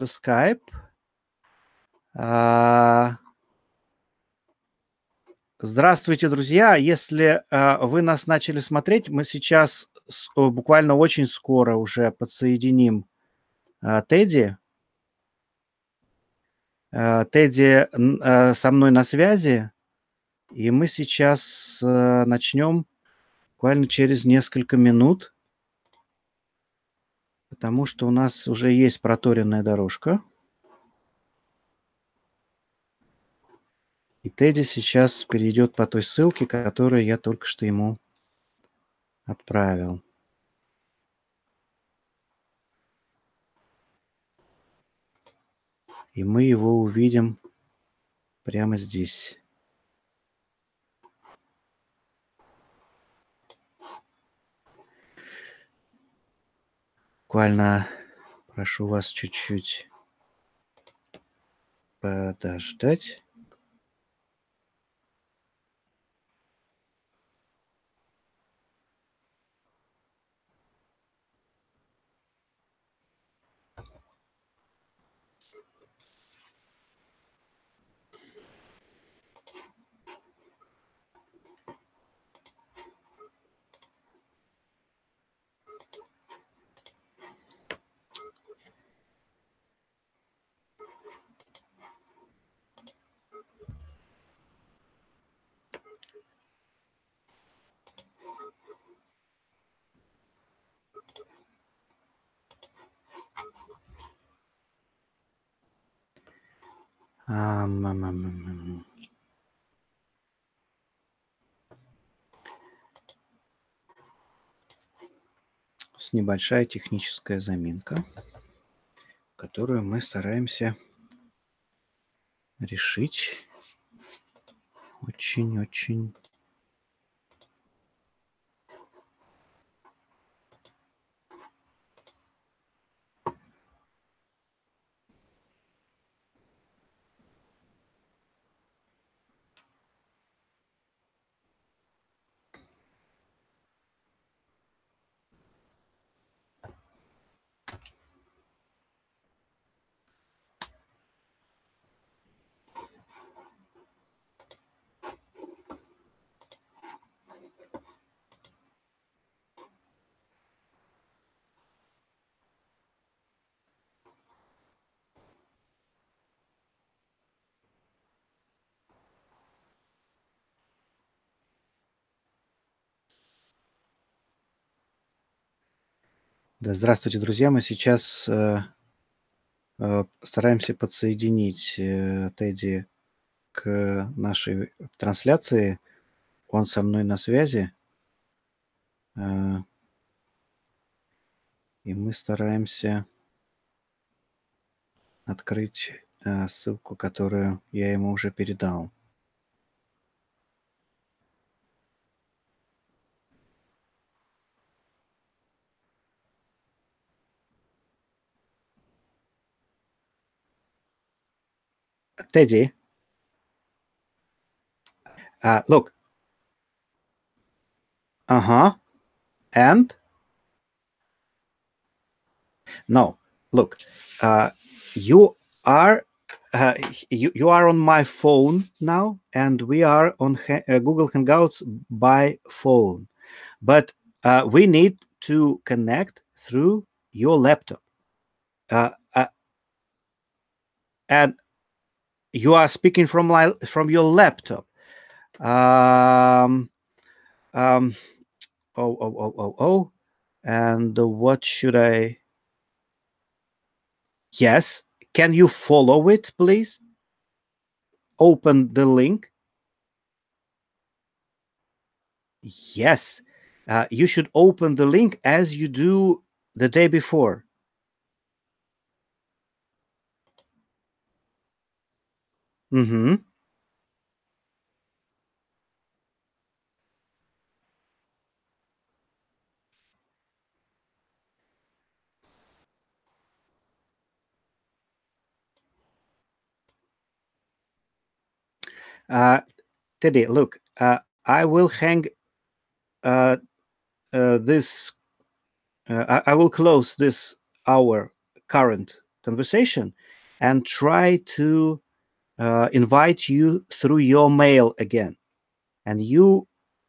Skype. Здравствуйте, друзья! Если вы нас начали смотреть, мы сейчас буквально очень скоро уже подсоединим Тедди. Тедди со мной на связи, и мы сейчас начнем буквально через несколько минут, потому что у нас уже есть проторенная дорожка. И Тедди сейчас перейдет по той ссылке, которую я только что ему отправил. И мы его увидим прямо здесь. Буквально прошу вас чуть-чуть подождать. С небольшая техническая заминка, которую мы стараемся решить очень-очень Да, здравствуйте, друзья! Мы сейчас стараемся подсоединить Тедди к нашей трансляции. Он со мной на связи. И мы стараемся открыть ссылку, которую я ему уже передал. Teddy, look. And? No, look. You are you are on my phone now, and we are on Google Hangouts by phone. But we need to connect through your laptop. And you are speaking from your laptop. And what should I? Yes. Can you follow it, please? Open the link. Yes. You should open the link as you do the day before. Mm-hmm. Teddy, look, I will hang this. I will close this our current conversation and try to invite you through your mail again. And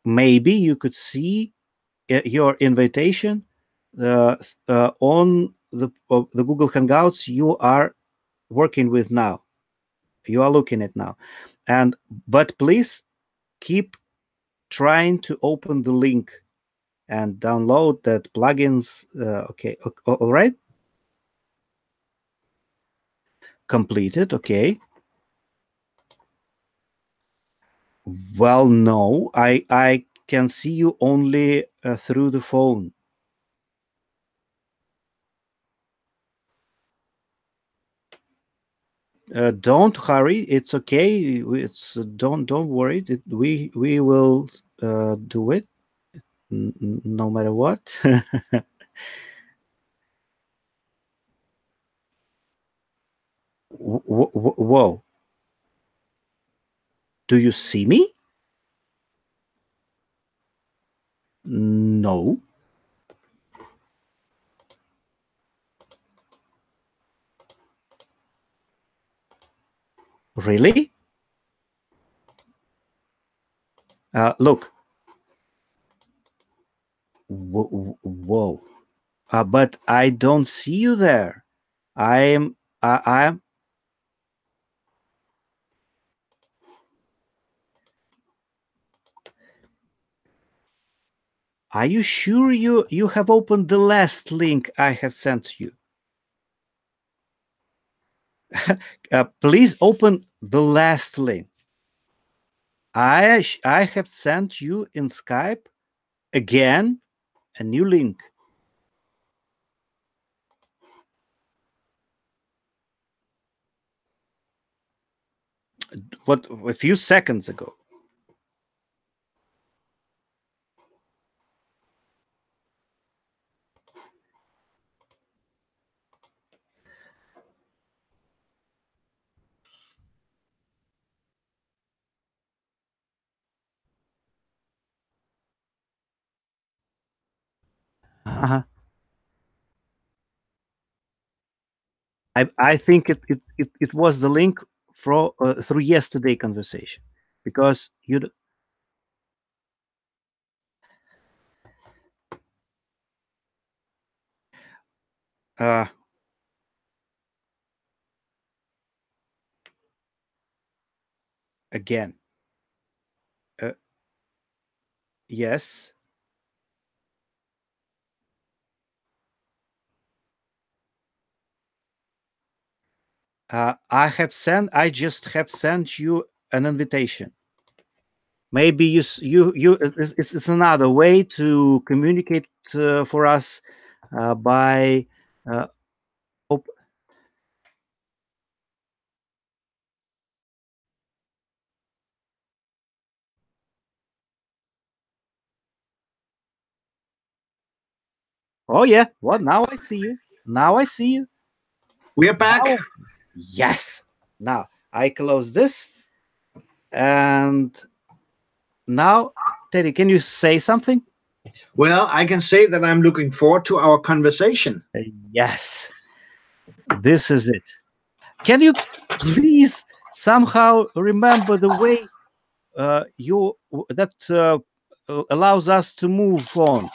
maybe you could see your invitation on the Google Hangouts you are working with now. You are looking at now. But please keep trying to open the link and download that plugins. Okay, all right. Completed. Okay. Well, no, I can see you only through the phone. Don't hurry. It's okay. Don't worry. We will do it no matter what. Whoa. Do you see me? No. Really? Look. Whoa. But I don't see you there. I'm. I'm. Are you sure you have opened the last link I have sent you? Please open the last link. I have sent you in Skype again a new link. What, a few seconds ago? Uh-huh. I think it was the link through yesterday conversation, because you again. Yes. I just have sent you an invitation. Maybe it's another way to communicate for us by oh yeah, what? Now I see you. Now I see you. We are back. Yes. Now I close this, and now, Teddy, can you say something? Well, I can say that I'm looking forward to our conversation. Yes. This is it. Can you please somehow remember the way that allows us to move on?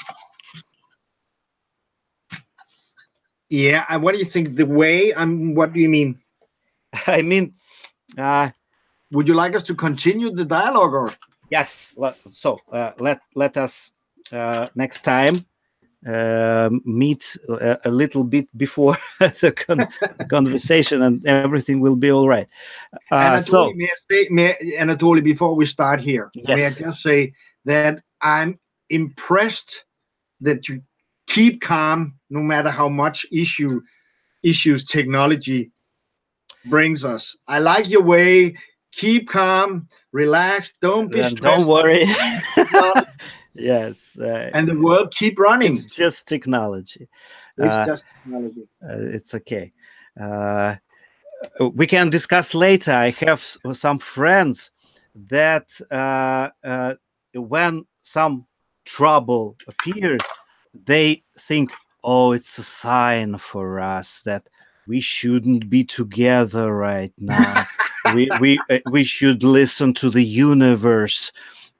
Yeah, what do you think? The way? What do you mean? I mean, would you like us to continue the dialogue, or? Yes. So let us next time meet a little bit before the conversation, and everything will be all right. Anatoly, Anatoly, before we start here, yes. May I just say that I'm impressed that you keep calm no matter how much issues technology brings us. I like your way. Keep calm, relax, don't be stressed. Don't worry. Yes. And the world keep running. It's just technology. It's just technology. It's okay. We can discuss later. I have some friends that when some trouble appears, they think, oh, it's a sign for us that we shouldn't be together right now. we should listen to the universe,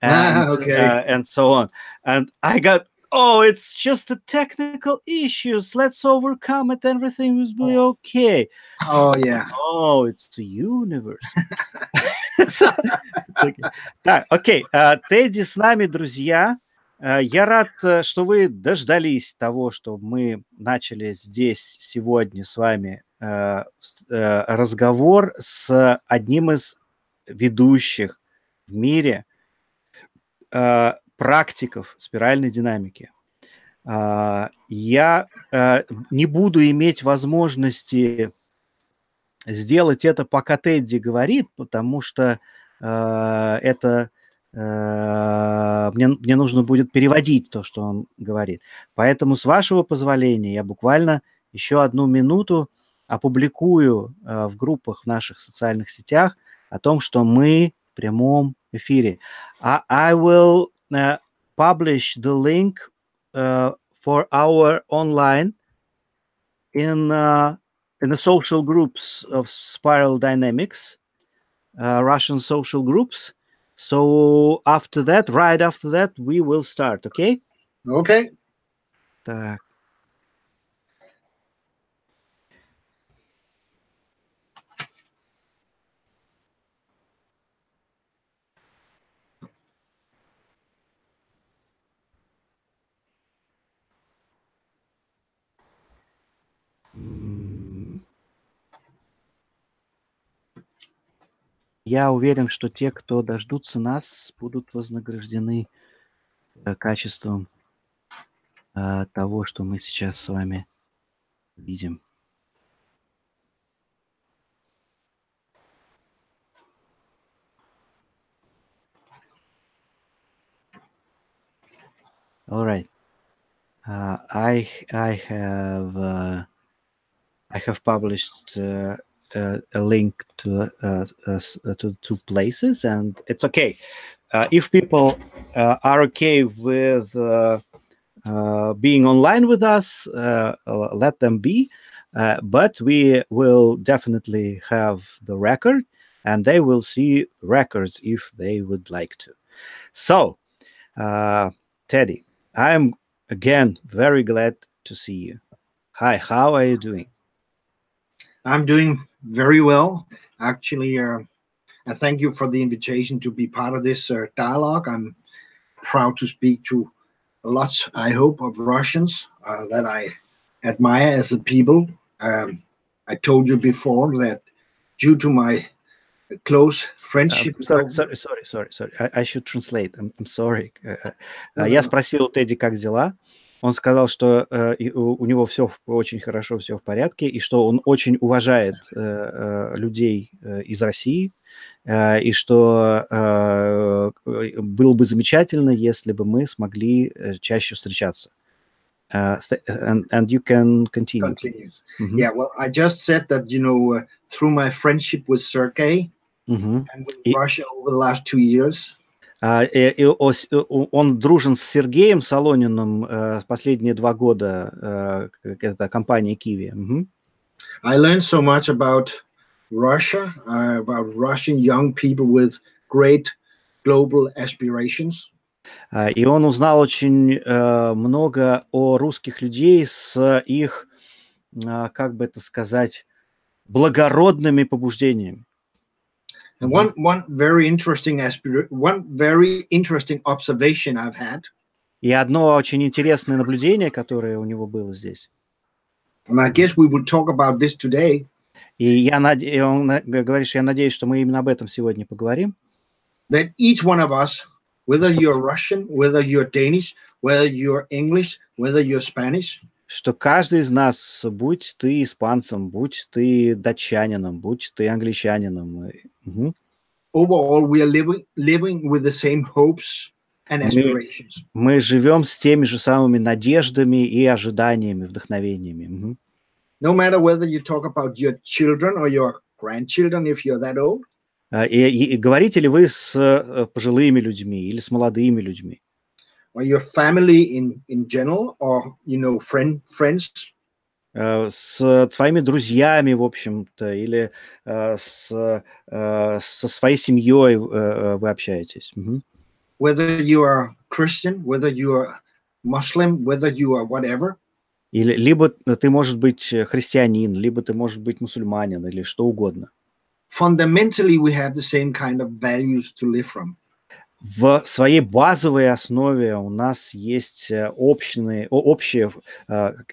and so on. And I got, oh, it's just a technical issues. Let's overcome it. Everything will be okay. Oh, yeah. Oh, it's the universe. Так, окей. Тедди с нами, друзья. Я рад, что вы дождались того, что мы начали здесь сегодня с вами разговор с одним из ведущих в мире практиков спиральной динамики. Я не буду иметь возможности сделать это, пока Тедди говорит, потому что мне нужно будет переводить то, что он говорит. Поэтому, с вашего позволения, я буквально еще 1 минуту опубликую в группах в наших социальных сетях о том, что мы в прямом эфире. I will publish the link for our online in the social groups of Spiral Dynamics, Russian social groups. So after that, right after that, we will start, okay? Okay. Так. Я уверен, что те, кто дождутся нас, будут вознаграждены качеством того, что мы сейчас с вами видим. All right. I have published a link to 2 places, and it's okay. If people are okay with being online with us, let them be. But we will definitely have the record, and they will see records if they would like to. So, Teddy, I'm again very glad to see you. Hi, how are you doing? I'm doing very well. Actually, I thank you for the invitation to be part of this dialogue. I'm proud to speak to lots, I hope, of Russians that I admire as a people. I told you before that due to my close friendship... Sorry. I should translate. I'm sorry. Я спросил у Тедди, как дела. Он сказал, что у него все очень хорошо, все в порядке, и что он очень уважает людей из России, и что было бы замечательно, если бы мы смогли чаще встречаться. And you can continue. Mm-hmm. Yeah, well, I just said that, through my friendship with Sergey and with Russia over the last 2 years. Он дружен с Сергеем Солониным последние 2 года, это компания Киви. I learned so much about Russia, about Russian young people with great global aspirations. И он узнал очень много о русских людей с их, как бы это сказать, благородными побуждениями. And one very interesting observation I've had. И одно очень интересное наблюдение, которое у него было здесь. And I guess we will talk about this today. И он говорит, что я надеюсь, что мы именно об этом сегодня поговорим. That each one of us, whether you're Russian, whether you're Danish, whether you're English, whether you're Spanish, что каждый из нас, будь ты испанцем, будь ты датчанином, будь ты англичанином. Overall, we are living with the same hopes and aspirations. Мы живем с теми же самыми надеждами и ожиданиями, вдохновениями. No matter whether you talk about your children or your grandchildren, if you're that old. И говорите ли вы с пожилыми людьми или с молодыми людьми? Or your family in general, or friends. с твоими друзьями, в общем-то, или со своей семьей вы общаетесь. Whether you are Christian, whether you are Muslim, whether you are whatever. Или либо ты можешь быть христианин, либо ты можешь быть мусульманин, или что угодно. Fundamentally, we have the same kind of values to live from. В своей базовой основе у нас есть общие,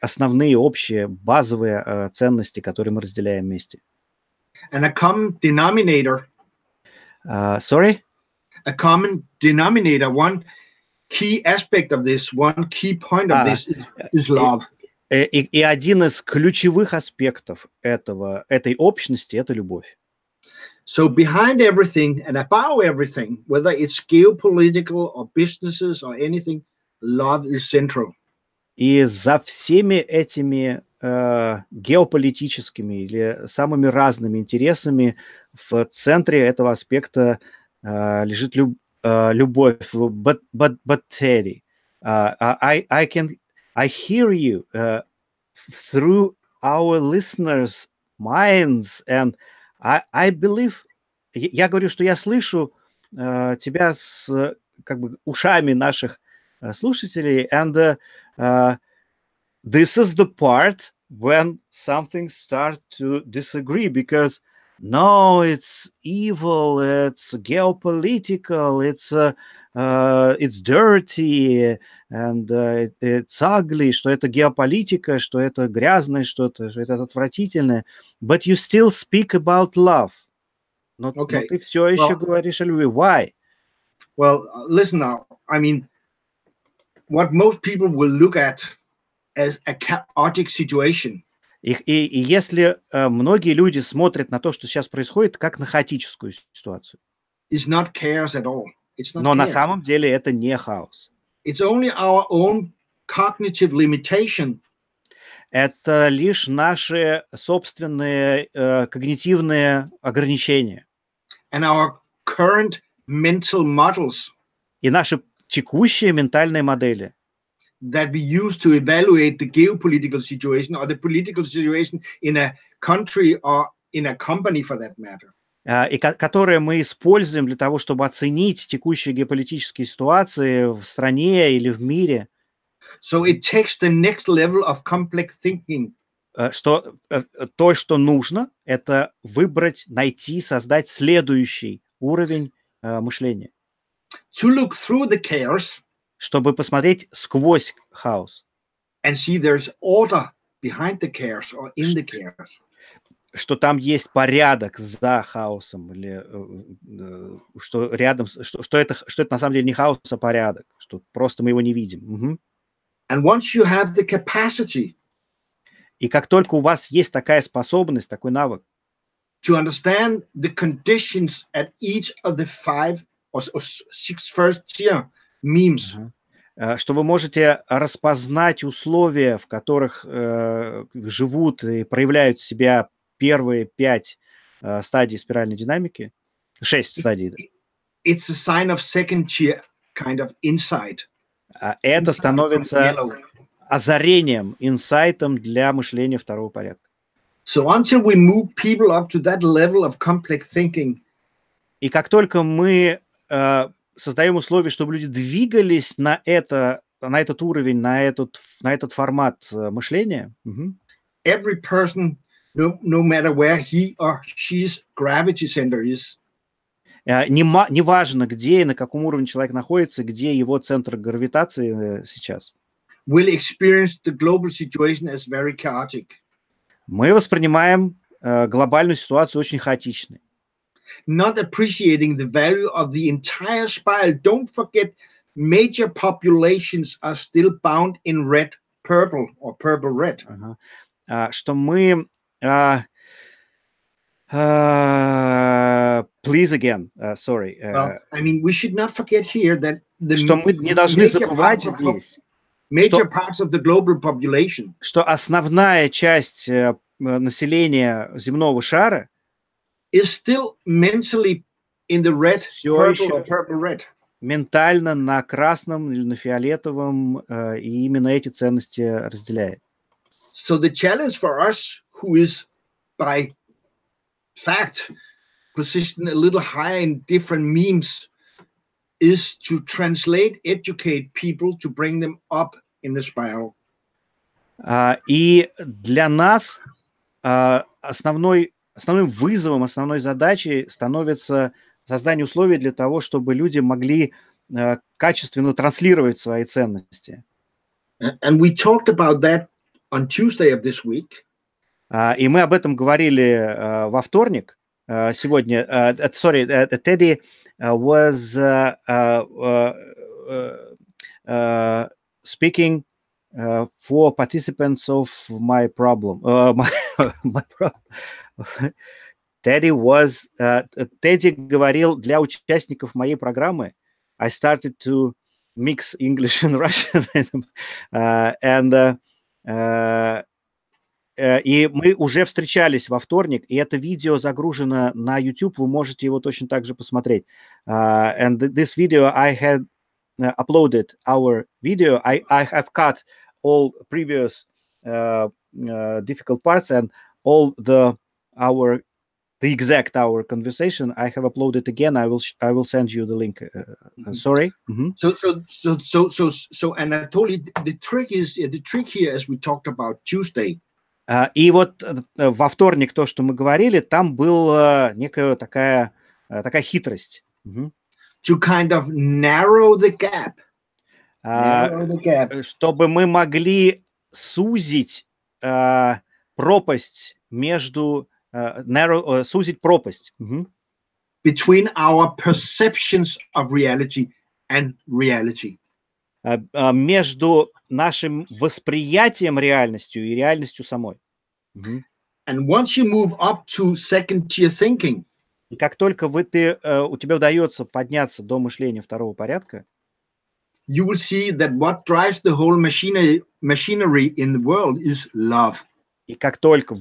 основные общие базовые ценности, которые мы разделяем вместе. And a common denominator, Sorry? a common denominator, one key aspect of this, one key point of this is love. И один из ключевых аспектов этой общности – это любовь. So behind everything and above everything, whether it's geopolitical or businesses or anything, love is central. И за всеми этими геополитическими или самыми разными интересами в центре этого аспекта лежит любовь. But Teddy, I hear you through our listeners' minds, and I believe. Я говорю, что я слышу тебя с как бы ушами наших слушателей, and this is the part when something starts to disagree, because no, it's evil, it's geopolitical, it's dirty, and it's ugly, что это геополитика, что это грязное что-то, что это отвратительное. But you still speak about love. Но ты все еще говоришь о любви. Why? Well, listen now. I mean, what most people will look at as a chaotic situation. И если многие люди смотрят на то, что сейчас происходит, как на хаотическую ситуацию. It's not chaos at all. It's not Но chaos. на самом деле это не хаос. It's only our own cognitive limitation. Это лишь наши собственные когнитивные ограничения. And our current mental models. И наши текущие ментальные модели. That we use to evaluate the geopolitical situation or the political situation in a country or in a company for that matter. И которые мы используем для того, чтобы оценить текущие геополитические ситуации в стране или в мире. So it takes the next level of complex thinking. Что то, что нужно, это выбрать, найти, создать следующий уровень мышления. To look through the chaos. Чтобы посмотреть сквозь хаос. And see there's order behind the chaos or in the chaos. Что там есть порядок за хаосом, или что рядом, что это на самом деле не хаос, а порядок, что просто мы его не видим. And once you have the capacity, и как только у вас есть такая способность, такой навык, to understand the conditions at each of the 5 or 6 first tier memes, что вы можете распознать условия, в которых живут и проявляют себя первые 5 стадий спиральной динамики, 6 стадий. It's a sign of second tier kind of insight. Это становится озарением, инсайтом для мышления второго порядка. So until we move people up to that level of complex thinking, и как только мы создаем условия, чтобы люди двигались на этот уровень, на этот формат мышления, every person, no matter where he or she's gravity center is, неважно, где и на каком уровне человек находится, где его центр гравитации сейчас, will experience the global situation as very chaotic. Мы воспринимаем глобальную ситуацию очень хаотичной. Not appreciating the value of the entire spiral. Don't forget, major populations are still bound in red, purple or purple-red. Что мы please again, sorry. Well, I mean, we should not forget here that the что мы не должны забывать здесь, major parts of the global population, что основная часть населения земного шара is still mentally in the red, purple or purple-red. Ментально на красном или на фиолетовом, и именно эти ценности разделяет. So the challenge for us, who is by fact positioned a little higher in different memes, is to translate, educate people to bring them up in the spiral. И для нас основным вызовом, основной задачей становится создание условий для того, чтобы люди могли качественно транслировать свои ценности. And we talked about that on Tuesday of this week. И мы об этом говорили во вторник. Сегодня, Teddy was speaking for participants of my problem. Teddy говорил для участников моей программы. I started to mix English and Russian. И мы уже встречались во вторник, и это видео загружено на YouTube, вы можете его точно так же посмотреть. And this video, I had uploaded our video. I have cut all previous difficult parts and all the exact hour conversation. I have uploaded again. I will send you the link. Sorry. Mm-hmm. So Anatoly, the trick here, as we talked about Tuesday. И вот во вторник то, что мы говорили, там была некая такая хитрость. To kind of narrow the gap. Чтобы мы могли сузить пропасть между сузить пропасть. Between our perceptions of reality and reality. Между нашим восприятием реальностью и реальностью самой. And once you move up to second tier thinking, и как только у тебя удается подняться до мышления второго порядка, you will see that what drives the whole machinery in the world is love. И как только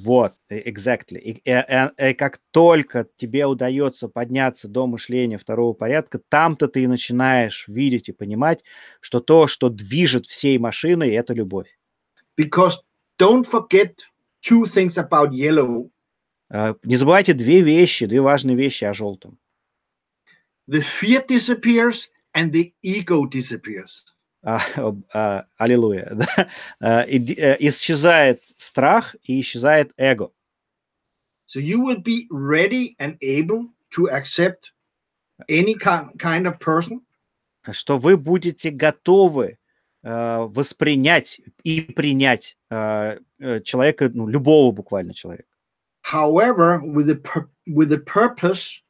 exactly, и как только тебе удается подняться до мышления второго порядка, там-то ты и начинаешь видеть и понимать, что то, что движет всей машиной, это любовь. Because don't forget two things about yellow. Не забывайте две важные вещи о желтом. The fear disappears and the ego disappears. Аллилуйя. Исчезает страх и исчезает эго. So you will be ready and able to accept any kind of person. Что вы будете готовы воспринять и принять человека, любого буквально человека. However, with the purpose.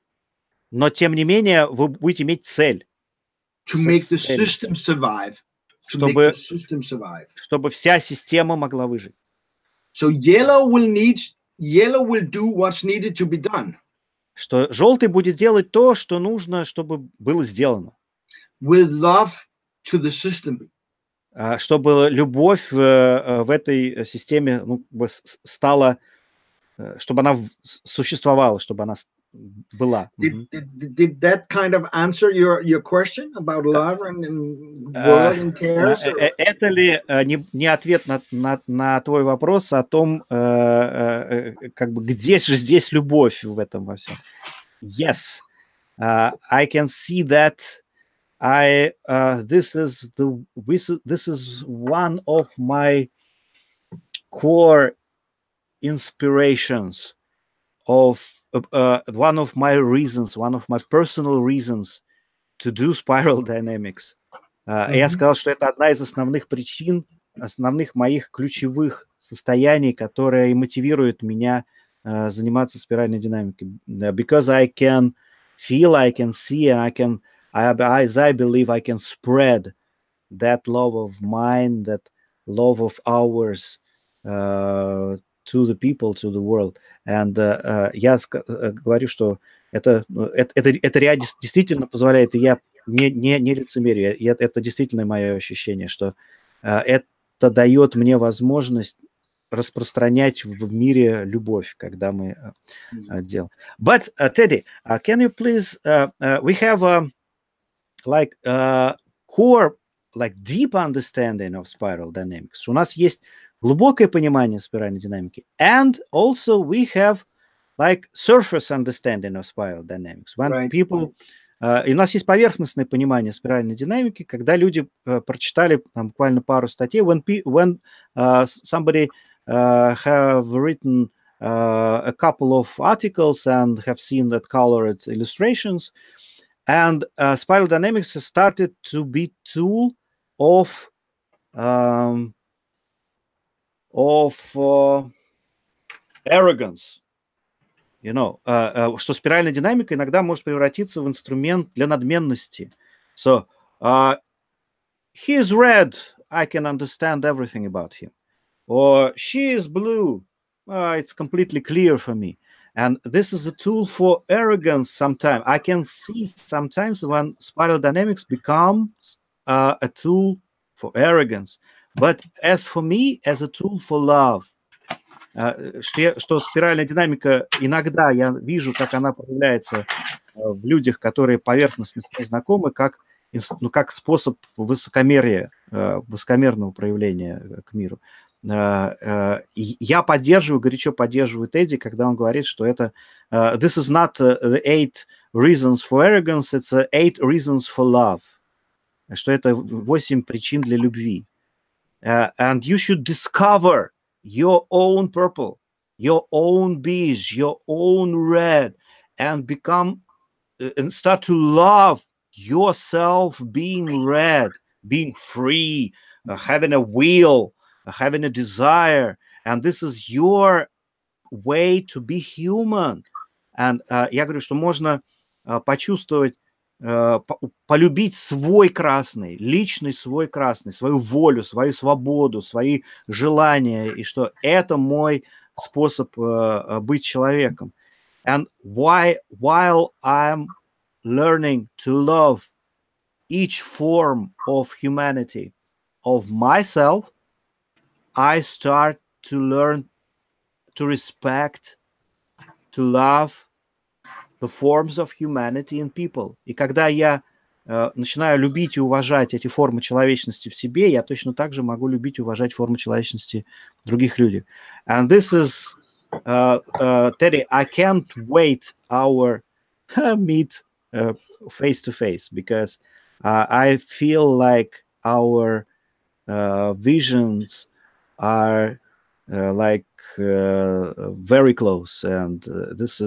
Но тем не менее вы будете иметь цель. To make the system survive. Чтобы вся система могла выжить. So yellow will do what's needed to be done. Что желтый будет делать то, что нужно, чтобы было сделано. With love to the system. Чтобы любовь в этой системе стала, чтобы она существовала, чтобы она была. Did that kind of answer your question about love and world and cares? Это ли не ответ на твой вопрос о том, как бы где же здесь любовь в этом во всем? Yes, I can see that. This is one of my core inspirations of one of my personal reasons to do spiral dynamics. Я сказал, что это одна из основных причин, основных моих ключевых состояний, которые мотивируют меня заниматься спиральной динамикой. Because I can feel, I can see, and I believe I can spread that love of mine, that love of ours to the people, to the world. And я говорю, что это действительно позволяет, и я не лицемерю, это действительно мое ощущение, что это дает мне возможность распространять в мире любовь, когда мы делаем. But Teddy, can you please? We have core, deep understanding of spiral dynamics. У нас есть глубокое понимание спиральной динамики. And also we have like surface understanding of spiral dynamics. When people... и у нас есть поверхностное понимание спиральной динамики, когда люди прочитали там, буквально пару статей. When somebody have written a couple of articles and have seen that colored illustrations, and spiral dynamics has started to be tool of arrogance. You know, что спиральная динамика иногда может превратиться в инструмент для надменности. So, he is red, I can understand everything about him. Or she is blue, it's completely clear for me. And this is a tool for arrogance sometimes. I can see sometimes when spiral dynamics becomes a tool for arrogance. But as for me, as a tool for love, что спиральная динамика, иногда я вижу, как она проявляется в людях, которые поверхностно с ней знакомы, как способ высокомерного проявления к миру. Я горячо поддерживаю Тедди, когда он говорит, что это this is not the 8 reasons for arrogance, it's 8 reasons for love. Что это 8 причин для любви. And you should discover your own purple, your own beige, your own red, and start to love yourself being red, being free, having a will, having a desire, and this is your way to be human. And я говорю, что можно почувствовать, полюбить свой красный, личный свой красный, свою волю, свою свободу, свои желания, и что это мой способ быть человеком. And while I'm learning to love each form of humanity of myself, I start to learn to respect, to love the forms of humanity in people. И когда я начинаю любить и уважать эти формы человечности в себе, я точно так же могу любить и уважать формы человечности в других людях. And this is, Teddy, I can't wait our meet face to face, because I feel like our visions are very close, and this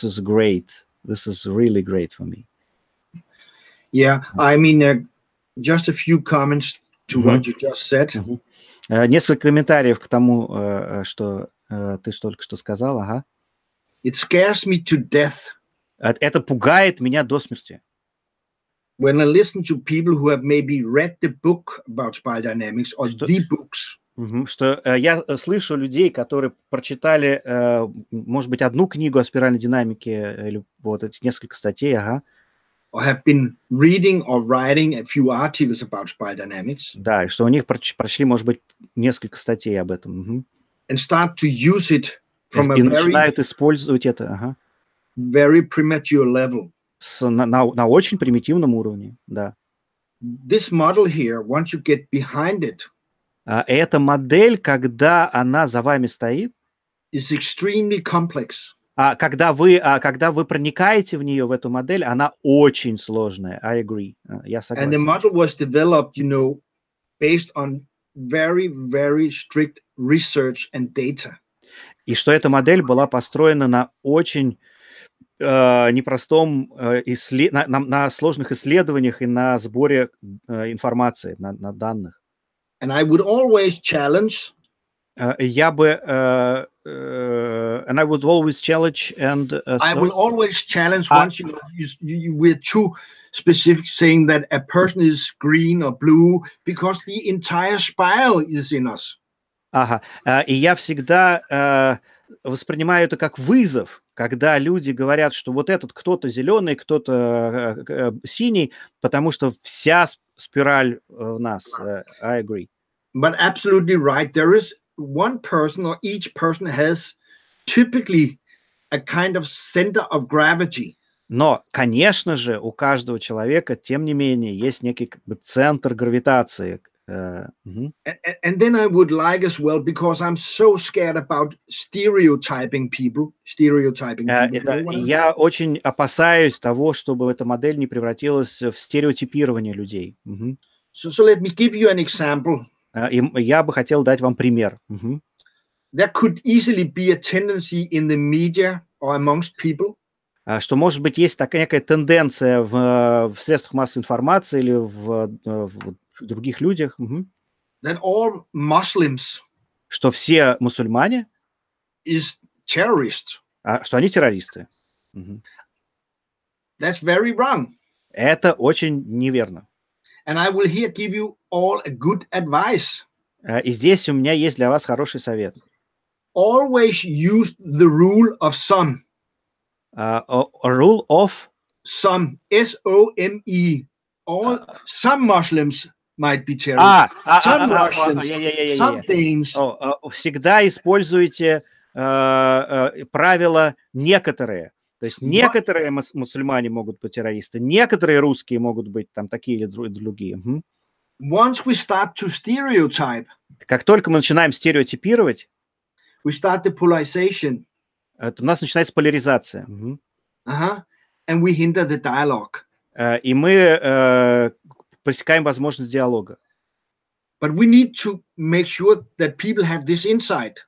is great. This is really great for me. Yeah, I mean, just a few comments to what you just said. Несколько комментариев к тому, что ты только что сказал. Ага. It scares me to death. Это пугает меня до смерти. When I listen to people who have maybe read the book about spiral dynamics or the books. Что я слышу людей, которые прочитали, может быть, одну книгу о спиральной динамике, или вот эти несколько статей, ага. Or have been reading or writing a few articles about spiral dynamics. Да, и что у них прочли, может быть, несколько статей об этом. And start to use it from a начинают использовать это, ага. Very premature level. На очень примитивном уровне, да. This model here, once you get behind it, эта модель, когда она за вами стоит, is extremely complex. Когда вы проникаете в нее, в эту модель, она очень сложная. I agree. Я согласен. And the model was developed, you know, based on very, very strict research and data. И что эта модель была построена на очень непростом на сложных исследованиях и на сборе информации, на данных. And I would always challenge. Я бы and I would always challenge and I will always challenge once you we're too specific saying that a person is green or blue because the entire spiral is in us. Ага. И я всегда воспринимаю это как вызов, когда люди говорят, что вот этот кто-то зеленый, кто-то синий, потому что вся спираль в нас. I agree. But absolutely right. There is one person, or each person has typically a kind of center of gravity. Но, конечно же, у каждого человека, тем не менее, есть некий центр гравитации, And then I would like as well, because I'm so scared about stereotyping people. Я очень опасаюсь того, чтобы эта модель не превратилась в стереотипирование людей. So let me give you an example. И я бы хотел дать вам пример. There could easily be a tendency in the media or amongst people Что, может быть, есть такая некая тенденция в средствах массовой информации или в других людях, that all Muslims что все мусульмане, is terrorists. что они террористы. That's very wrong. Это очень неверно. And I will here give you all a good advice. И здесь у меня есть для вас хороший совет. Always use the rule of some. A rule of Some, S-O-M-E. Some Muslims might be terrorists. Some Russians, some Danes. Всегда используйте правило некоторые. То есть некоторые мусульмане могут быть террористы, некоторые русские могут быть там такие или другие. Once we start to stereotype, как только мы начинаем стереотипировать, we start the polarization. У нас начинается поляризация. And we hinder the dialogue. И мы пресекаем возможность диалога. But we need to make sure that people have this insight.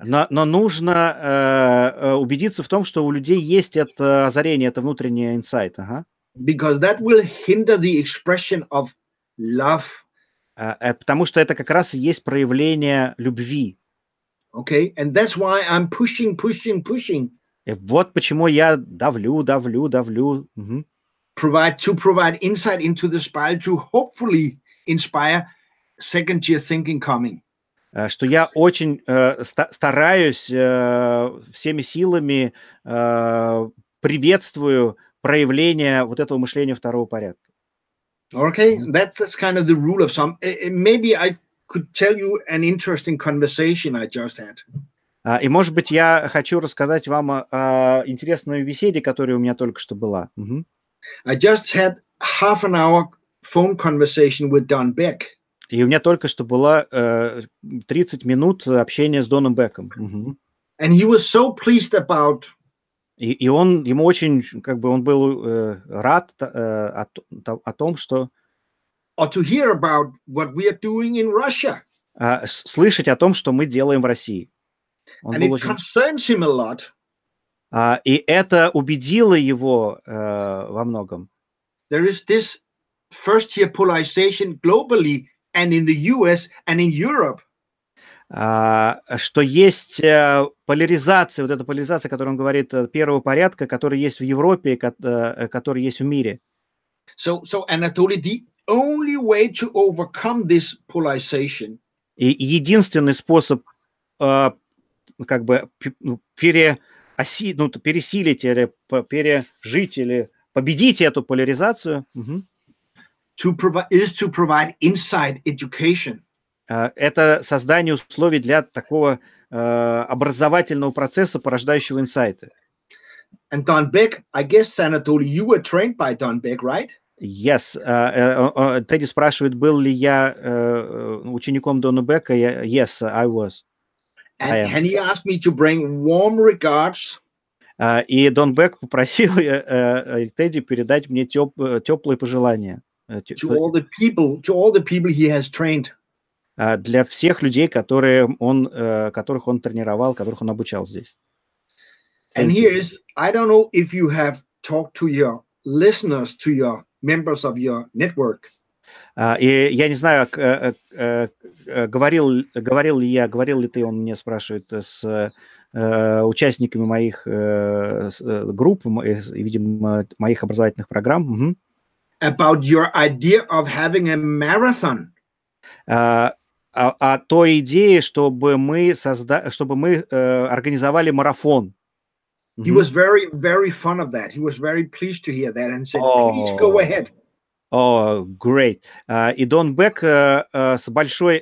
Но нужно убедиться в том, что у людей есть это озарение, это внутренний инсайт. Because that will hinder the expression of love. Потому что это как раз и есть проявление любви. Okay, and that's why I'm pushing. И вот почему я давлю. Provide insight into the spiral to hopefully inspire second-tier thinking coming. Что я очень стараюсь всеми силами приветствую проявление вот этого мышления второго порядка. Okay, that's kind of the rule of some. Maybe I could tell you an interesting conversation I just had. И, может быть, я хочу рассказать вам о интересной беседе, которая у меня только что была. I just had half an hour phone conversation with Don Beck. И у меня только что было 30 минут общения с Доном Беком. And he was so pleased about. И ему очень, он был рад о том, что or to hear about what we are doing in Russia. Слышать о том, что мы делаем в России. And it concerns him a lot. И это убедило его во многом. There is this first-tier polarization globally and in the US and in Europe. Что есть поляризация, вот эта поляризация, о которой он говорит, первого порядка, которая есть в Европе, которая есть в мире. So Anatoly, the only way to overcome this polarization. И единственный способ пересилить или пережить или победить эту поляризацию is to provide inside education. Это создание условий для такого образовательного процесса, порождающего инсайты. And Don Beck, I guess, Anatoly, you were trained by Don Beck, right? Yes. Тедди спрашивает, был ли я учеником Дона Бека. Yes, I was. And he asked me to bring warm regards. И Дон Бек попросил Тедди передать мне теплые пожелания. To all the people he has trained. Для всех людей, которых он тренировал, которых он обучал здесь. And here is, I don't know if you have talked to your listeners, to your members of your network. И я не знаю, говорил ли ты, он меня спрашивает, с участниками моих групп, видимо, моих образовательных программ. About your idea of having a marathon. О той идее, чтобы мы организовали марафон. He was very, very fond of that. He was very pleased to hear that and said, please go ahead. Oh, great. И Дон Бек с большим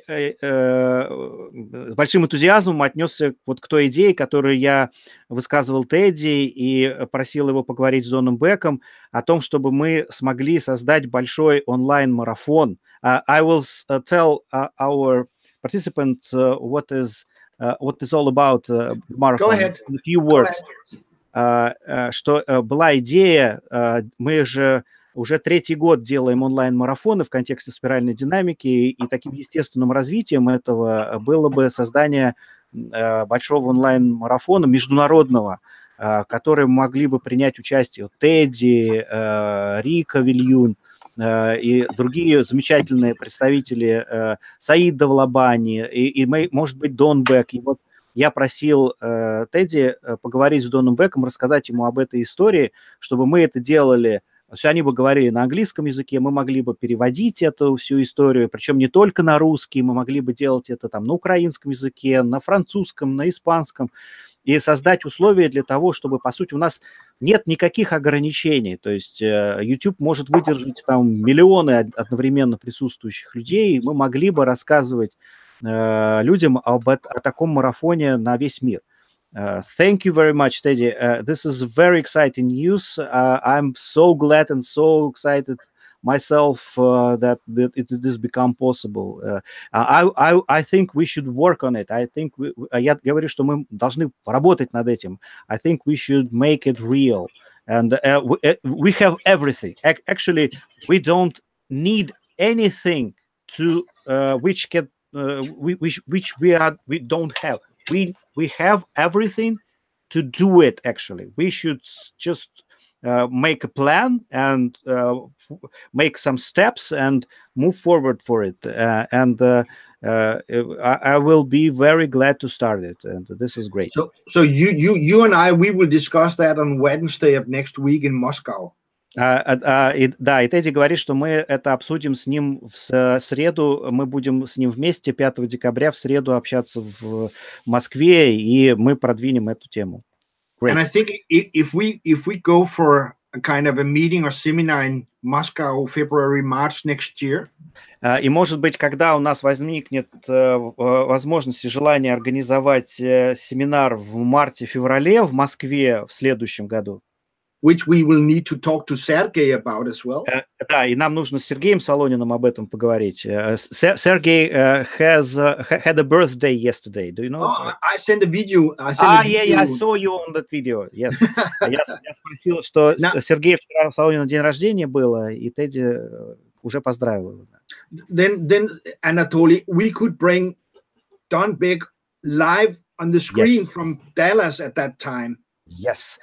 энтузиазмом отнесся вот к той идее, которую я высказывал Тедди, и просил его поговорить с Доном Беком о том, чтобы мы смогли создать большой онлайн-марафон, I will tell our participants what is all about marathon. Go ahead. In a few Go words. Что была идея, мы же уже 3-й год делаем онлайн-марафоны в контексте спиральной динамики, и таким естественным развитием этого было бы создание большого онлайн-марафона международного, в котором могли бы принять участие Тедди, Рика Вильюн и другие замечательные представители, Саид Давлабани, и может быть, Дон Бек. И вот я просил Тедди поговорить с Доном Беком, рассказать ему об этой истории, чтобы мы это делали. Все они бы говорили на английском языке, мы могли бы переводить эту всю историю, причем не только на русский, мы могли бы делать это там на украинском языке, на французском, на испанском, и создать условия для того, чтобы, по сути, у нас нет никаких ограничений. То есть YouTube может выдержать там миллионы одновременно присутствующих людей, и мы могли бы рассказывать людям о таком марафоне на весь мир. Thank you very much, Teddy. This is very exciting news. I'm so glad and so excited myself that this become possible. I think we should work on it. I think я говорю, что мы должны поработать над этим. I think we should make it real. And we have everything. Actually, we don't need anything to which we don't have. We have everything to do it. Actually, we should just make a plan and make some steps and move forward for it. I will be very glad to start it, and this is great. So you and I, we will discuss that on Wednesday of next week in Moscow. Да, и Тедди говорит, что мы это обсудим с ним в среду, мы будем с ним вместе 5 декабря в среду общаться в Москве, и мы продвинем эту тему. Great. And I think if we go for a kind of a meeting or seminar in Moscow, February, March next year. И, может быть, когда у нас возникнет возможность и желание организовать семинар в марте-феврале в Москве в следующем году, which we will need to talk to Sergey about as well. Да, и нам нужно с Сергеем Солониным об этом поговорить. Sergey had a birthday yesterday. Do you know? Oh, I sent a video. Yeah, I saw you on that video. Yes. Я спросил, что Сергей вчера Солонина день рождения было, и Тедди уже поздравил его. Then Anatoly, we could bring Don Beck live on the screen from Dallas at that time. Yes.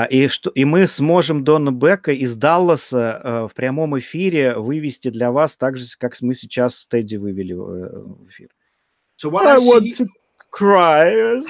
И мы сможем Дона Бека из Далласа в прямом эфире вывести для вас так же, как мы сейчас с Тедди вывели в эфир. So what I want to cry. It's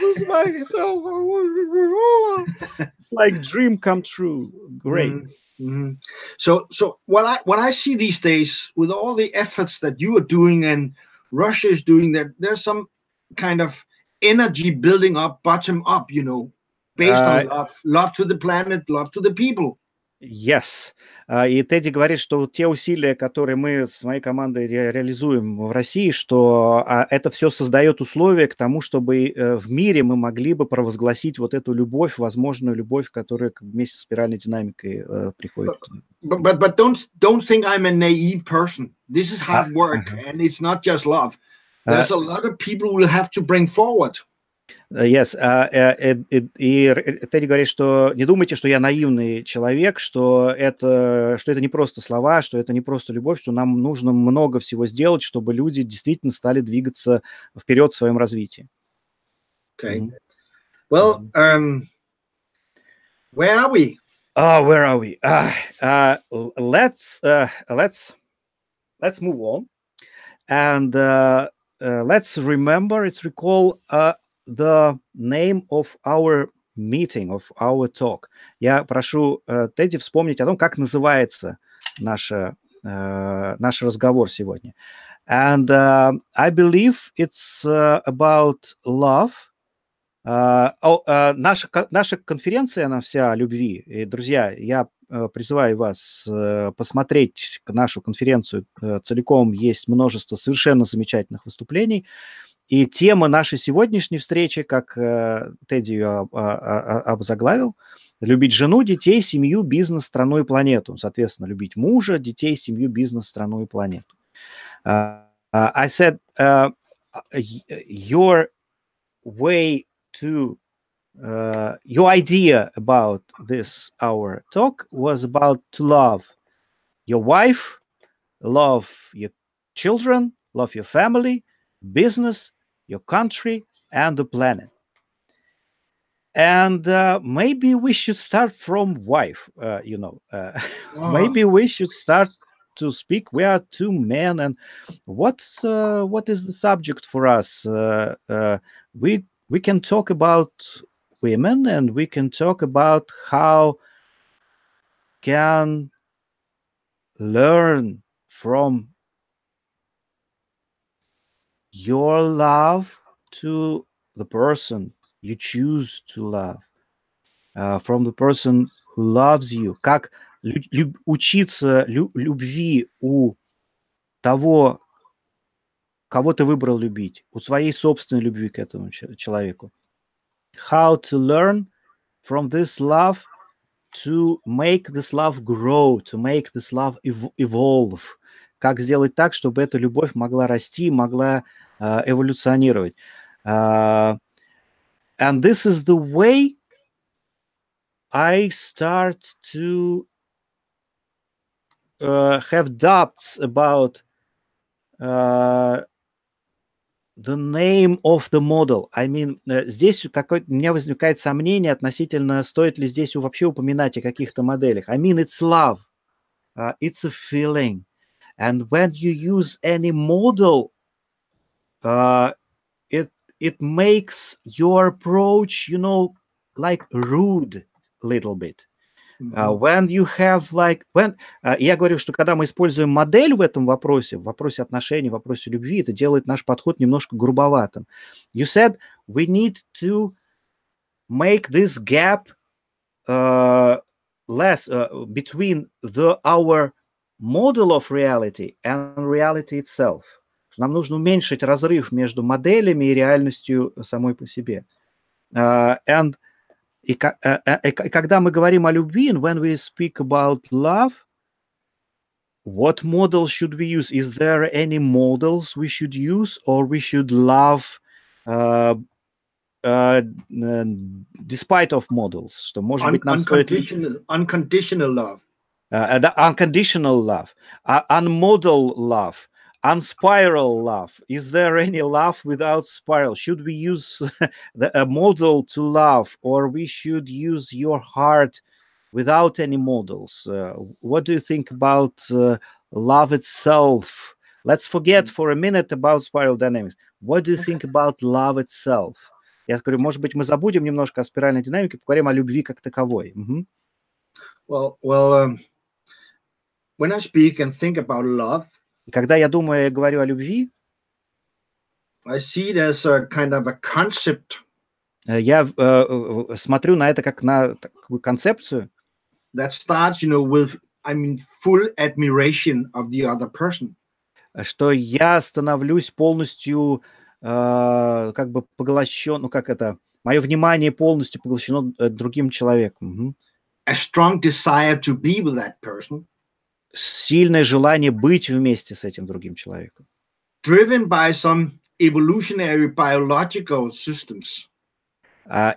like dream come true. Great. Mm-hmm. So what I see these days with all the efforts that you are doing and Russia is doing, that there's some kind of energy building up, bottom up, you know. Based on love to the planet, love to the people. Yes. И Тедди говорит, что те усилия, которые мы с моей командой реализуем в России, что это все создает условия к тому, чтобы в мире мы могли бы провозгласить вот эту любовь, возможную любовь, которая вместе с спиральной динамикой приходит. But don't think I'm a naive person. This is hard work, and it's not just love. There's a lot of people we'll have to bring forward. Yes. И Тедди говорит, что не думайте, что я наивный человек, что это не просто слова, что это не просто любовь, что нам нужно много всего сделать, чтобы люди действительно стали двигаться вперед в своем развитии. Okay. Well, where are we? Where are we? Let's move on, and let's recall the name of our meeting, of our talk. Я прошу Тедди вспомнить о том, как называется наш разговор сегодня. And I believe it's about love. Наша конференция, она вся о любви. И, друзья, я призываю вас посмотреть нашу конференцию целиком. Есть множество совершенно замечательных выступлений. И тема нашей сегодняшней встречи, как Тедди ее обзаглавил, любить жену, детей, семью, бизнес, страну и планету. Соответственно, любить мужа, детей, семью, бизнес, страну и планету. I said your way to your idea about this our talk was about to love your wife, love your children, love your family, business, your country, and the planet. And maybe we should start from wife, maybe we should start to speak. We are two men, and what is the subject for us? We can talk about women, and we can talk about how can learn from your love to the person you choose to love, from the person who loves you. Как учиться любви у того, кого ты выбрал любить, у своей собственной любви к этому человеку. How to learn from this love to make this love grow, to make this love evolve. Как сделать так, чтобы эта любовь могла расти, могла эволюционировать. And this is the way I start to have doubts about the name of the model. I mean, здесь у меня возникает сомнение относительно, стоит ли здесь вообще упоминать о каких-то моделях. I mean, it's love. It's a feeling. And when you use any model, it makes your approach, like rude a little bit. When you have я говорю, что когда мы используем модель в этом вопросе, в вопросе отношений, в вопросе любви, это делает наш подход немножко грубоватым. You said we need to make this gap less between our model of reality and reality itself. Нам нужно уменьшить разрыв между моделями и реальностью самой по себе. И когда мы говорим о любви, and when we speak about love, what model should we use? Is there any models we should use, or we should love despite of models? Что, может быть, нам unconditional love. Unconditional love, unmodel love, unspiral love. Is there any love without spiral? Should we use a model to love, or we should use your heart without any models? What do you think about love itself? Let's forget for a minute about spiral dynamics. What do you think about love itself? Я говорю, может быть, мы забудем немножко о спиральной динамике, поговорим о любви как таковой. When I speak and think about love, когда я думаю и говорю о любви, I see it as a kind of a concept. Я смотрю на это как на такую концепцию. That starts, with, full admiration of the other person. Что я становлюсь полностью как бы поглощен, мое внимание полностью поглощено другим человеком. A strong desire to be with that person. Сильное желание быть вместе с этим другим человеком. Driven by some evolutionary biological systems.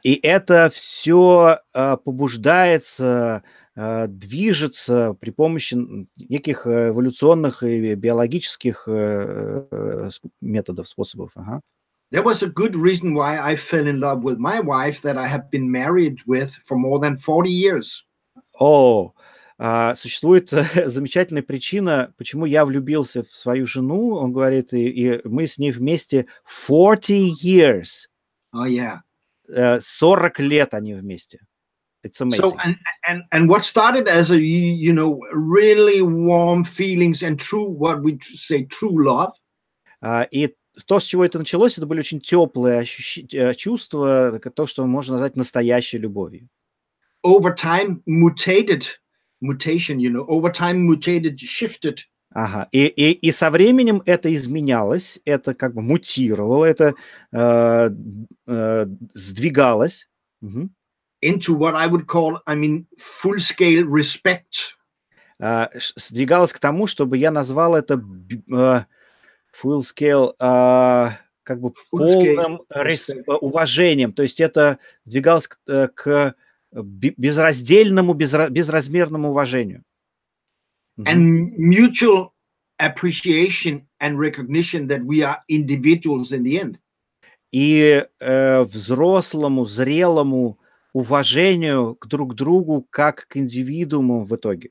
И это все побуждается, движется при помощи неких эволюционных и биологических методов, способов. There was a good reason why I fell in love with my wife that I have been married with for more than 40 years. Существует замечательная причина, почему я влюбился в свою жену. Он говорит, и мы с ней вместе 40 years. Oh, yeah. 40 лет они вместе. It's amazing. So, and what started as a, really warm feelings and true, what we say, true love. И то, с чего это началось, это были очень теплые чувства, то, что можно назвать настоящей любовью. Over time over time mutated, shifted. И со временем это изменялось, это как бы мутировало, это сдвигалось. Into what I would call, full-scale respect. Сдвигалось к тому, чтобы я назвал это Full scale, как бы Full scale полным respect. уважением. То есть это двигалось к безраздельному, безразмерному уважению. And mutual appreciation and recognition that we are individuals in the end. И взрослому, зрелому уважению к друг другу как к индивидууму в итоге.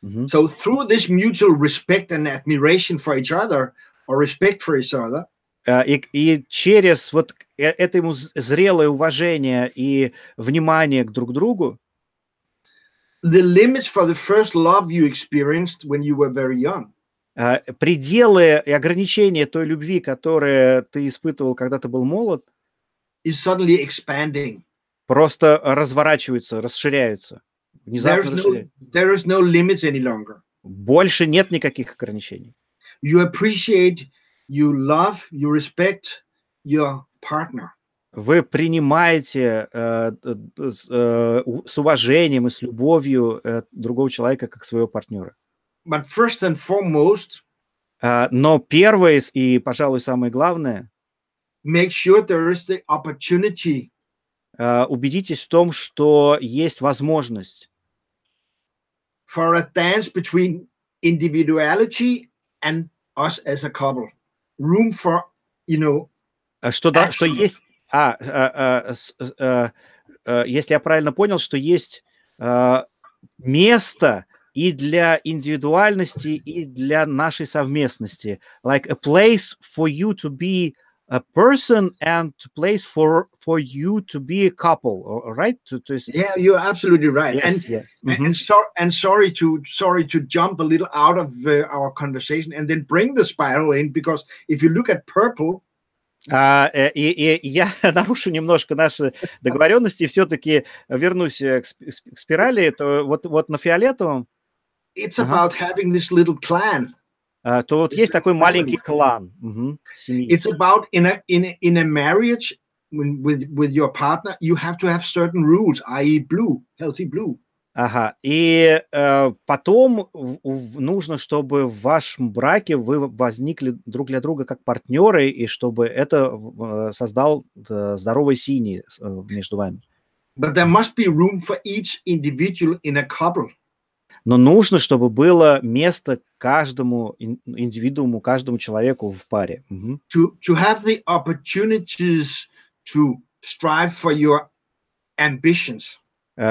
So through this mutual respect and admiration for each other, or respect for each other, И через вот это ему зрелое уважение и внимание к друг другу, the limits for the first love you experienced when you were very young пределы и ограничения той любви, которую ты испытывал, когда ты был молод, is suddenly expanding. просто разворачиваются, расширяются, внезапно расширяются. There is no limits any longer. Больше нет никаких ограничений. You appreciate, you love, you respect your partner. Вы принимаете с уважением и с любовью другого человека как своего партнера. But first and foremost, Но первое и, пожалуй, самое главное, make sure there is the opportunity убедитесь в том, что есть возможность for a dance between individuality and us as a couple. Room for, что есть, если я правильно понял, что есть место и для индивидуальности, и для нашей совместности. Like a place for you to be a person and a place for you to be a couple, right? Yeah, you're absolutely right. Yes, And sorry to jump a little out of our conversation and then bring the spiral in, because if you look at purple, и я нарушу немножко наши договоренности и все-таки вернусь к спирали, то вот на фиолетовом it's about having this little clan. То вот есть такой маленький клан семьи. It's about in a marriage with your partner, you have to have certain rules, i.e. blue, healthy blue. Ага. И потом нужно, чтобы в вашем браке вы возникли друг для друга как партнеры, и чтобы это создал здоровый синий между вами. But there must be room for each individual in a couple. Но нужно, чтобы было место каждому индивидууму, каждому человеку в паре. To have the opportunities to strive for your ambitions.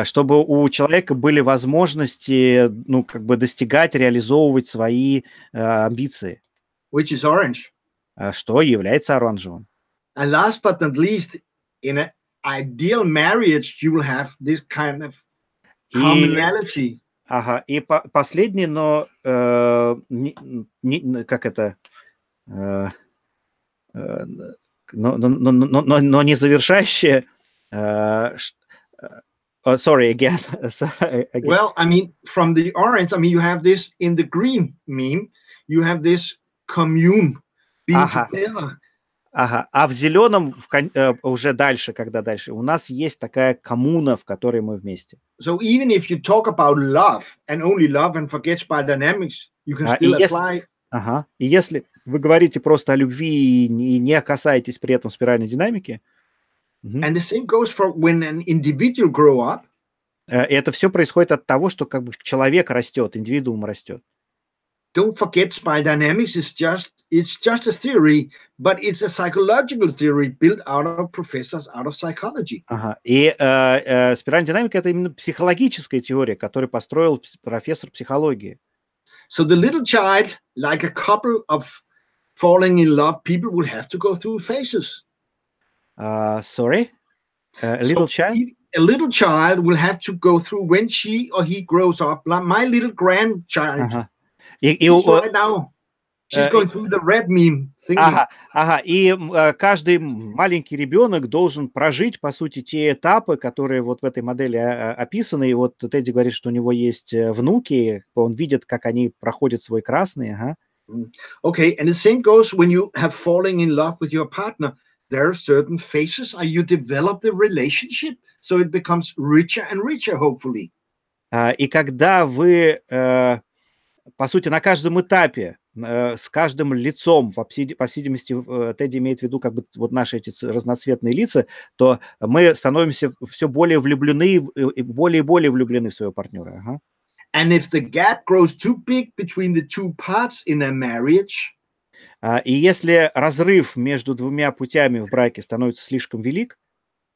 Чтобы у человека были возможности, как бы достигать, реализовывать свои амбиции. Which is orange. Что является оранжевым. And last but not least, in an ideal marriage, you will have this kind of commonality. Ага, и последний, но как это, но не завершающее. Sorry, again. Well, I mean, from the orange, I mean, you have this in the green meme, you have this commune being together. Ага, а в зеленом уже дальше, когда дальше, у нас есть такая коммуна, в которой мы вместе. So even if you talk about love and only love and forget spiral dynamics, you can still apply. Ага. И если вы говорите просто о любви и не касаетесь при этом спиральной динамики. And the same goes for when an individual grow up. Это все происходит от того, что как бы человек растет, индивидуум растет. Don't forget, spiral dynamics is just a theory, but it's a psychological theory built out of professors out of psychology. Ага. И спиральная динамика — это именно психологическая теория, которую построил профессор психологии. So the little child, like a couple of falling in love people, will have to go through phases. Sorry? A little child? A little child will have to go through when she or he grows up. Like my little grandchild. Right now, she's going through the red meme thing. Ага. И каждый маленький ребенок должен прожить, по сути, те этапы, которые вот в этой модели описаны. И вот Тедди говорит, что у него есть внуки, он видит, как они проходят свой красный. Ага. Okay, and the same goes when you have fallen in love with your partner. There are certain phases how you develop the relationship, so it becomes richer and richer, hopefully. И когда вы, по сути, на каждом этапе с каждым лицом, по всей видимости, Тедди имеет в виду как бы вот наши эти разноцветные лица, то мы становимся все более влюблены и более влюблены в своего партнера. Ага. And if the gap grows too big between the two parts in a marriage, И если разрыв между двумя путями в браке становится слишком велик,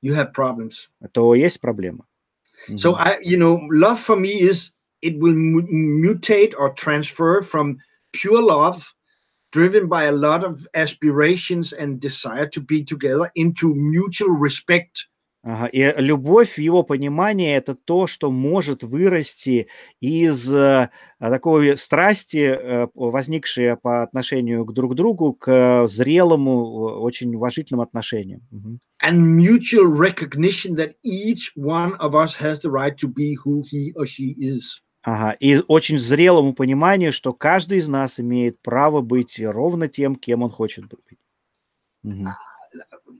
you have problems. то есть проблема. So love for me is it will mutate or transfer from pure love, driven by a lot of aspirations and desire to be together, into mutual respect. Ага. И любовь в его понимании – это то, что может вырасти из такой страсти, возникшей по отношению к друг другу, к зрелому, очень уважительным отношениям. And mutual recognition that each one of us has the right to be who he or she is. Ага. И очень зрелому пониманию, что каждый из нас имеет право быть ровно тем, кем он хочет быть.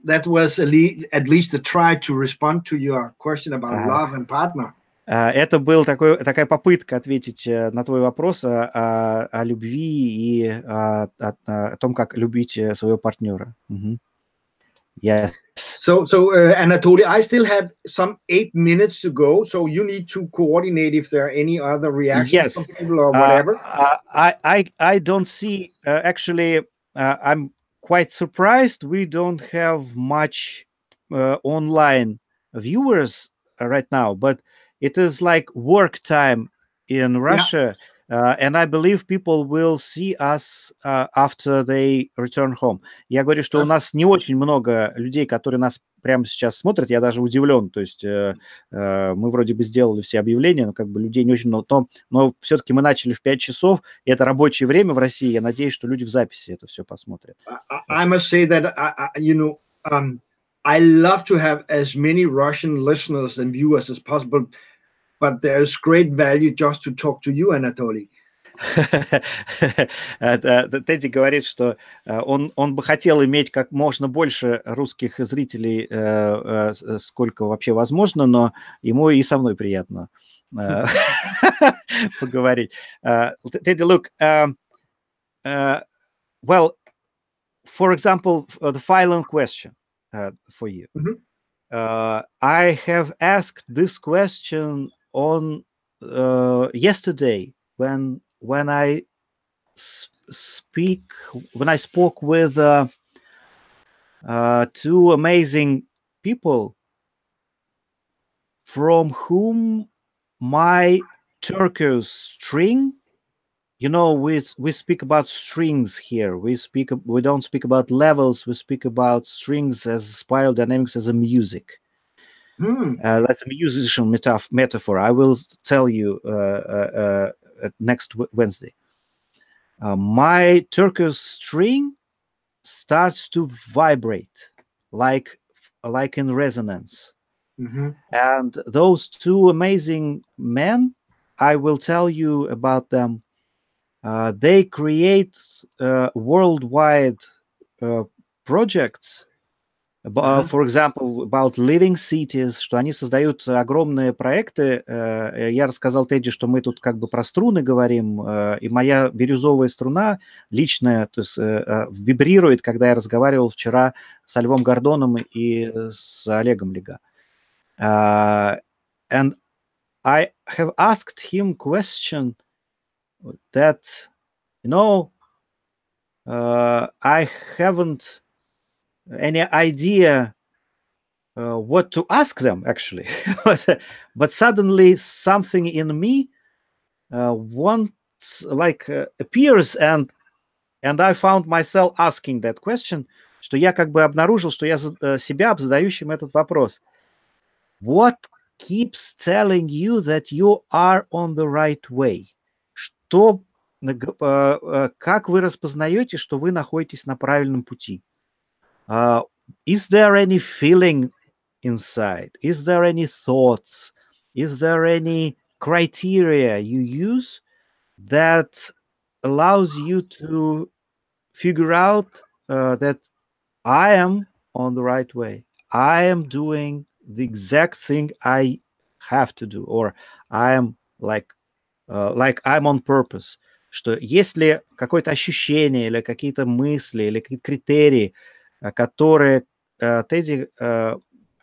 That was at least a try to respond to your question about love and partner. Это была такая попытка ответить на твой вопрос о любви и о том, как любить своего партнера. Yes. So Anatoly, I still have some 8 minutes to go, so you need to coordinate if there are any other reactions from people or whatever. I don't see, actually, I'm quite surprised we don't have much online viewers right now, but it is like work time in Russia, and I believe people will see us after they return home. Я говорю, что у нас не очень много людей, которые нас прямо сейчас смотрят. Я даже удивлен. То есть мы вроде бы сделали все объявления, но как бы людей не очень много. Но все-таки мы начали в 5 часов, и это рабочее время в России. Я надеюсь, что люди в записи это все посмотрят. I must say that, I love to have as many Russian listeners and viewers as possible, but there's great value just to talk to you, Anatoly. Тедди говорит, что он бы хотел иметь как можно больше русских зрителей, сколько вообще возможно, но ему и со мной приятно поговорить. Teddy, look, well, for example, the following question for you. I have asked this question on yesterday when I spoke with two amazing people from whom my turquoise string, we speak about strings here. We don't speak about levels. We speak about strings as spiral dynamics, as a music. That's a musician metaphor. I will tell you next Wednesday. My turquoise string starts to vibrate like in resonance. And those two amazing men, I will tell you about them. They create worldwide projects. For example, about living cities, что они создают огромные проекты. Я рассказал Тедди, что мы тут как бы про струны говорим, и моя бирюзовая струна личная, то есть вибрирует, когда я разговаривал вчера со Львом Гордоном и с Олегом Лига. And I have asked him question that, I haven't any idea what to ask them, actually. But suddenly something in me appears, and I found myself asking that question, что я как бы обнаружил, что я себя задающим этот вопрос. What keeps telling you that you are on the right way? Как вы распознаете, что вы находитесь на правильном пути? Is there any feeling inside? Is there any thoughts? Is there any criteria you use that allows you to figure out that I am on the right way? I am doing the exact thing I have to do, or I am like I'm on purpose. что если какое-то ощущение или какие-то мысли или какие-то критерии, которые Тедди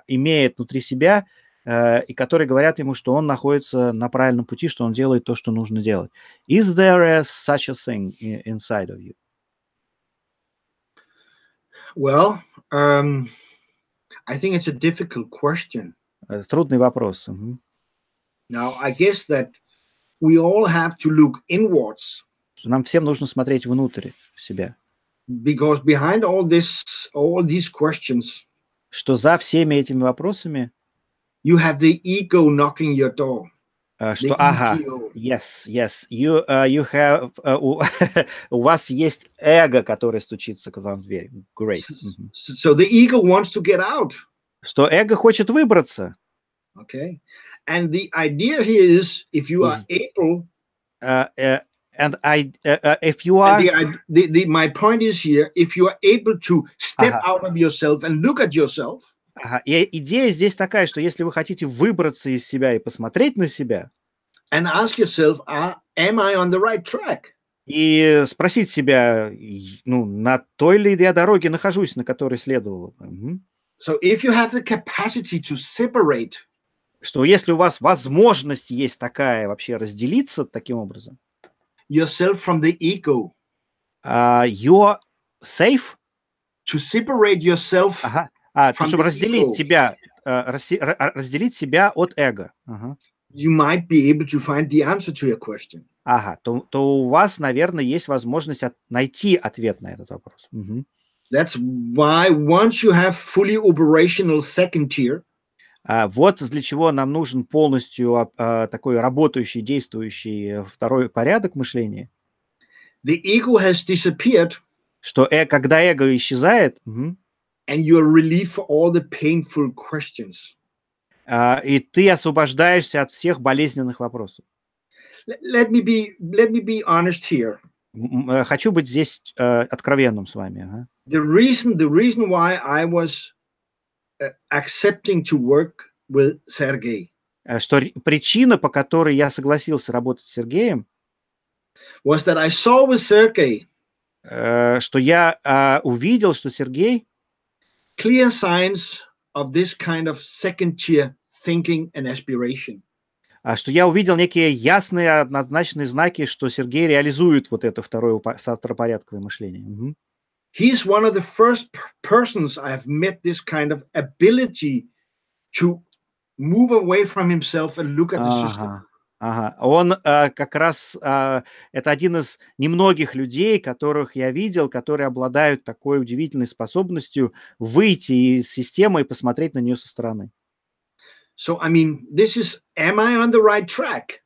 имеет внутри себя, и которые говорят ему, что он находится на правильном пути, что он делает то, что нужно делать. Is there such a thing inside of you? Well, I think it's a difficult question. Трудный вопрос. Мгм. Now, I guess that we all have to look inwards, Что нам всем нужно смотреть внутрь себя. because behind all these questions, Что за всеми этими вопросами, you have the ego knocking your door. что, The ego. yes, you have, у вас есть эго, которое стучится к вам в дверь. Great. Мгм. So the ego wants to get out. Что эго хочет выбраться. Okay. And the idea here is if you are Is- able, If you are, my point is here, if you are able to step Ага. out of yourself and look at yourself, и идея здесь такая, что если вы хотите выбраться из себя и посмотреть на себя, and ask yourself, am I on the right track? и спросить себя, ну, на той ли я дороге нахожусь, на которой следовало бы. Мгм. So if you have the capacity to separate Что если у вас возможность есть такая вообще разделиться таким образом, yourself from the ego, you're safe, to separate yourself from чтобы the разделить ego, тебя, разделить себя от эго. you might be able to find the answer to your question. То у вас, наверное, есть возможность найти ответ на этот вопрос. Мгм. That's why once you have fully operational second tier, Вот для чего нам нужен полностью такой работающий, действующий второй порядок мышления, the ego has disappeared что когда эго исчезает, and you are relieved for all the painful questions. И ты освобождаешься от всех болезненных вопросов. Let me be honest here. Хочу быть здесь откровенным с вами. The reason why I was accepting to work with Sergey Что причина, по которой я согласился работать с Сергеем, was that I saw with Sergey что я увидел, что Сергей clear signs of this kind of second tier thinking and aspiration. Что я увидел некие ясные, однозначные знаки, что Сергей реализует вот это второпорядковое мышление. Мгм. He's one of the first persons I have met this kind of ability to move away from himself and look at the system. Он как раз это один из немногих людей, которых я видел, которые обладают такой удивительной способностью выйти из системы и посмотреть на нее со стороны. So, I mean, this is, am I on the right track?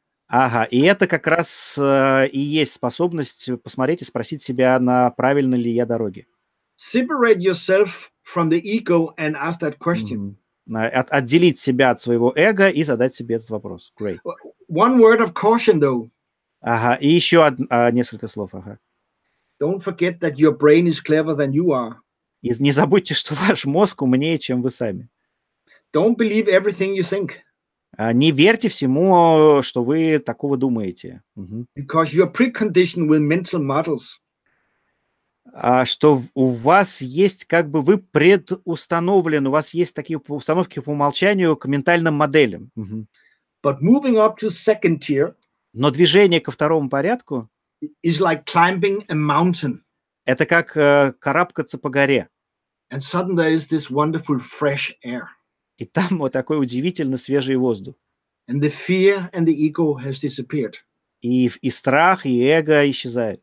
И это как раз и есть способность посмотреть и спросить себя, на правильной ли я дороге. Separate yourself from the ego and ask that question. Отделить себя от своего эго и задать себе этот вопрос. Great. One word of caution, though. И еще несколько слов. Don't forget that your brain is clever than you are. И не забудьте, что ваш мозг умнее, чем вы сами. Don't believe everything you think. Не верьте всему, что вы такого думаете. Because you're preconditioned with mental models. Что у вас есть, как бы вы предустановлены, у вас есть такие установки по умолчанию к ментальным моделям. But moving up to second tier, но движение ко второму порядку is like climbing a mountain. Это как карабкаться по горе. And suddenly there is this wonderful fresh air. И там вот такой удивительно свежий воздух. And the fear and the ego has disappeared. И страх, и эго исчезают.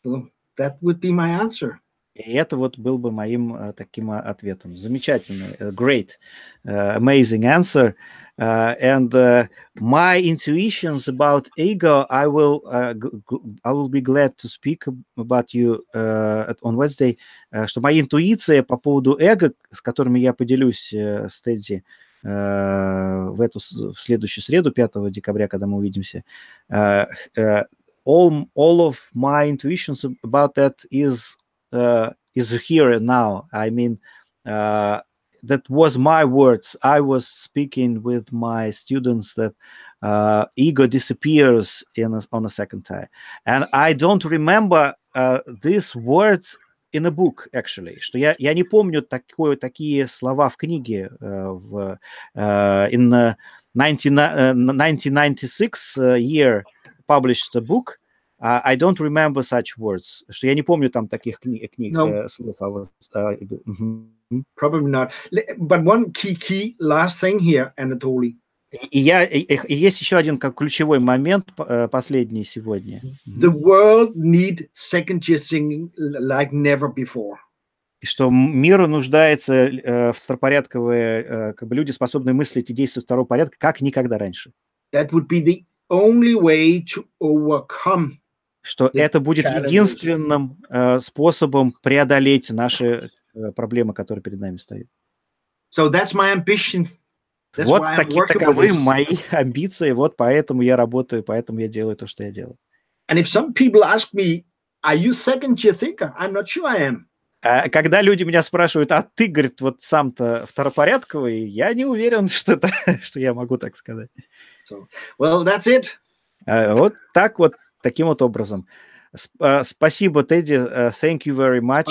So that would be my answer. И это вот был бы моим таким ответом. Замечательный, great, amazing answer. And my intuitions about ego, I will be glad to speak about you on Wednesday. Что моя интуиция по поводу эго, с которыми я поделюсь с Тедди в следующую среду, 5 декабря, когда мы увидимся, all of my intuitions about that is here and now. I mean, that was my words. I was speaking with my students that ego disappears on a second time, and I don't remember these words in a book, actually. Что я не помню такие слова в книге in 1996 year published a book. I don't remember such words. Что я не помню там таких слов. Probably not. But one key last thing here, Anatoly. И есть еще один как ключевой момент последний сегодня. The world need second-tier thinking like never before. И что мир нуждается в второпорядковые, как бы люди, способные мыслить и действовать второго порядка, как никогда раньше. That would be the only way to overcome. Что это будет единственным способом преодолеть наши проблемы, которые перед нами стоят. So that's my ambition. That's Вот таковы this. мои амбиции, вот поэтому я работаю, поэтому я делаю то, что я делаю. And if some people ask me, are you second-tier thinker? I'm not sure I am. Когда люди меня спрашивают, а ты, говорит, вот сам-то второпорядковый, я не уверен, что я могу так сказать. So, well, that's it. Вот так вот, таким вот образом. Спасибо, Тедди. Thank you very much.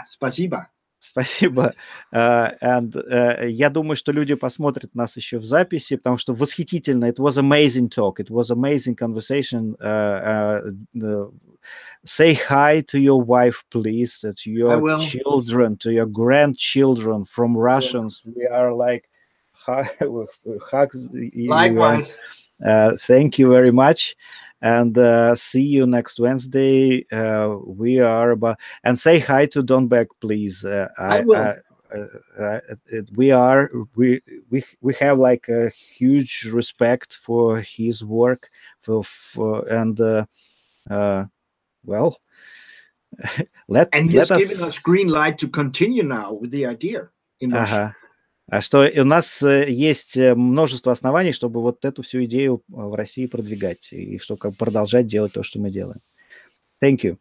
Спасибо. Спасибо. Я думаю, что люди посмотрят нас еще в записи, потому что восхитительно. It was amazing talk. It was amazing conversation. Say hi to your wife, please, to your children, to your grandchildren from Russians. We are like hugs. Likewise. Thank you very much. And see you next Wednesday. We are about, and say hi to Don Beck, please. I will. We have like a huge respect for his work. Well, let he's us giving us green light to continue now with the idea in Russia. Что у нас есть множество оснований, чтобы вот эту всю идею в России продвигать и чтобы продолжать делать то, что мы делаем. Thank you.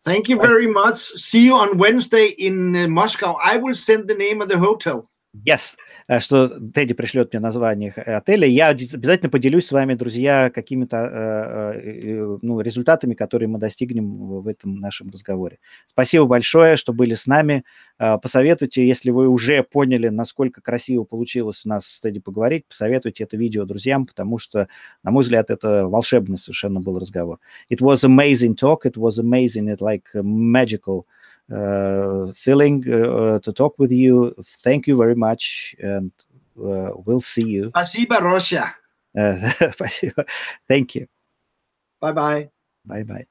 Thank you very much. See you on Wednesday in Moscow. I will send the name of the hotel. Yes. Что Тедди пришлет мне название отеля. Я обязательно поделюсь с вами, друзья, какими-то результатами, которые мы достигнем в этом нашем разговоре. Спасибо большое, что были с нами. Посоветуйте, если вы уже поняли, насколько красиво получилось у нас с Тедди поговорить, посоветуйте это видео друзьям, потому что, на мой взгляд, это волшебный совершенно был разговор. It was amazing talk. It was amazing. It like magical feeling to talk with you. Thank you very much, and we'll see you. Спасибо, Russia. Спасибо. Thank you. Bye-bye. Bye-bye.